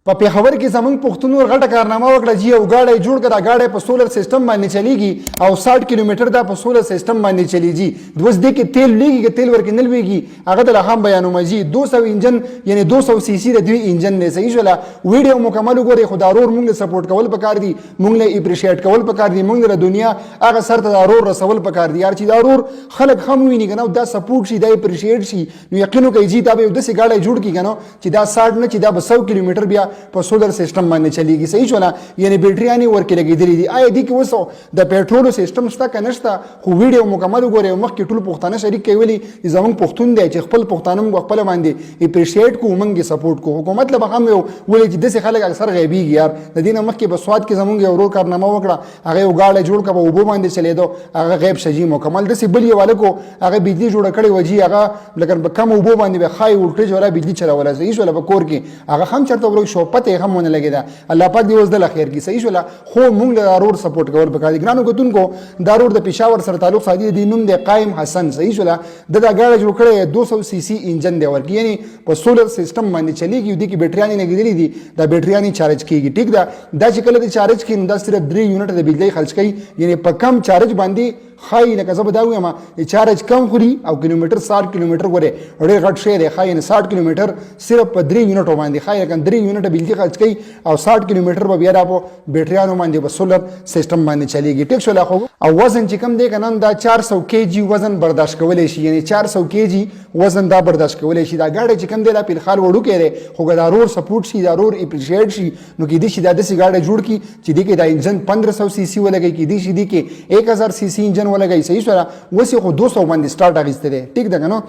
په پیښور کې زمونږ پښتونو غټه کارنامه وکړه چې یو ګاډی جوړ کړه. دا ګاډی په سولر سیستم باندې چلیږي او 60 کیلومتر دا په سولر سیستم باندې چلیږي. دوس دې کې تیل لګي کې تیل ورکې نه لويږي هغه د هم بیانوم جی 200 انجن یعنی 200 سی سی د دوی انجن نه صحیح شولا. ویډیو مکمل وګورئ. خو ضرور موږ سپورټ کول پکار دي، موږ له اپریشیټ کول پکار دي، موږ د دنیا هغه سر ته ضرور رسول پکار دي. یار چې ضرور خلک هم ویني کنه دا سپورټ شي دا اپریشیټ شي نو یقینو کوي چې دا به د سي ګاډی جوړ کی کنه چې دا 60 نه چې دا 100 کیلومتر بیا په سولر سیستم باندې چلیږي. صحیح شولا. یعنی بیټریانی ورکې لګېدلې دي. آیا دې کې وسو د پېټرول سیستم شته کنه شته؟ خو ویډیو مکمل وګورئ. مخکې ټول پښتانه شریک کوي زمونږ پښتون دی چې خپل پښتانه موږ خپل باندې اپریشیټ کو موږ سپورټ کو. حکومت له هم ولې چې دسه خلک اکثر غیبیږي یار. د دینه مخکې په سواد کې زمونږ یو ورو کارنامه وکړه هغه یو ګاډی جوړ کړه په اوبو باندې چلیدو هغه غیب شجی مکمل دسه بل یو والکو هغه بجلی جوړ کړي وجی هغه لکه په کم اوبو باندې به خای ولټه جوړه بجلی چلوله. صحیح شولا. په کور کې هغه هم چرته ورو شو پته هم ونه لګیدا. الله پاک دې وزدل خیر کی. صحیح شولا. خو موږ ضرور سپورټ کول پکاره. ګرانو کتونکو ضرور د پېښور سره تعلق ساتي. د نوم د قائم حسن. صحیح شولا. د دا ګاډی جوړ کړي 200 سی سی انجن دی ورکی یعنی په سولر سیستم باندې چلیږي. د کی بیټریانی لګیدلې دي دا بیټریانی چارج کیږي. ټیک دا چې کله د چارج کین دا صرف 3 یونټ د بجلی خرج کوي یعنی په کم چارج باندې خای لکه زه به دا وایم چارج کم خوري او کیلومتر 60 کیلومتر غره ډېر غټ شی دی. خای 60 کیلومتر صرف په 3 یونټو باندې خای لکه 3 یونټ بجلی خرج کوي او 60 کیلومتر به بیا په بیټریانو باندې په سولر سیستم باندې چلیږي. ټیک شو. خو او وزن چې کم دی کنه دا 400 کیجی وزن برداشت کولای شي یعنی 400 کیجی وزن دا برداشت کولای شي. دا ګاډی چې کم دی دا په خال وړو کړي خو ضرور سپورټ شي ضرور اپریشیټ شي نو کې دي چې دا د سی ګاډی جوړ کی چې دی کې دا انجن 1500 سی سی ولګي کې دي چې دی کې 1000 سی سی انجن ولګي. صحیح سره وسی خو 200 باندې سٹارټ اغسته دي. ټیک ده کنه.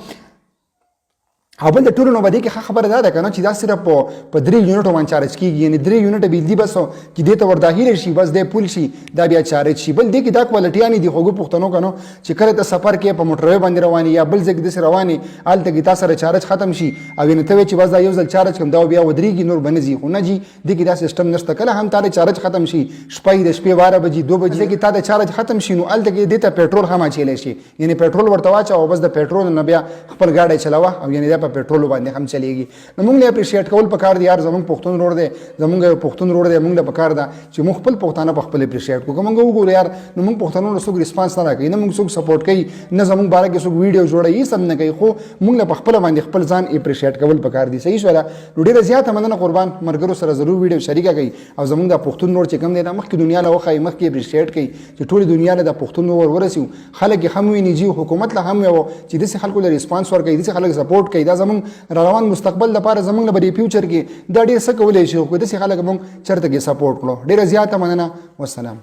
اول د ټولو نو باندې کې خبره ده کنه چې دا صرف په 3 یونټو باندې چارج کیږي یعنی 3 یونټ بجلی بس چې دې ته ور داخله شي بس د پول شي دا بیا چارج شي. بل دې کې دا کوالټی نه دي خو پښتنو کنه چې کله ته سفر کې په موټر باندې رواني یا بل ځای کې رواني آلته کې تاسو سره چارج ختم شي او نه ته چې بس دا یو ځل چارج کوم دا بیا ودرېږي نور بنځي خو نه جی دې کې دا سیستم نشته. کله هم تاره چارج ختم شي شپې د شپې 12 بجې 2 بجې کې تاره چارج ختم شي نو آلته کې دې ته پېټرول هم اچولې شي یعنی پېټرول ورته واچو او بس د پېټرول نه بیا خپل ګاډي چلاوه او یعنی دا په پېټرول باندې چلیږي. نو موږ له اپریشیټ کول پکار دي یار. زمونږ پښتون روډ دی زمونږ پښتون روډ دی موږ له پکار ده چې موږ خپل پښتانه په خپل اپریشیټ کوو. موږ وګورو یار نو موږ پښتنو له څوک ریسپانس نه راکړي نه موږ څوک سپورټ کوي نه زمونږ باره کې څوک ویډیو جوړوي سم نه کوي خو موږ له خپل باندې خپل ځان اپریشیټ کول پکار دي. صحیح شولا. نو ډیره زیاته مننه قربان مرګرو سره ضرور ویډیو شریکه کوي او زمونږ د پښتون روډ چې کوم دی دا مخکې دنیا له وخی مخکې اپریشیټ کوي چې ټول دنیا له د پښتون ور ورسیو خلک هم ویني جی حکومت له هم یو چې د خلکو له ریسپانس ورکړي د خلک سپورټ کوي دا زمونږ روان مستقبل لپاره زمونږ لپاره فیوچر کې دا ډیر څه کولای شي خو د خلک موږ چرته کې سپورټ کړو. ډیره زیاته مننه. والسلام.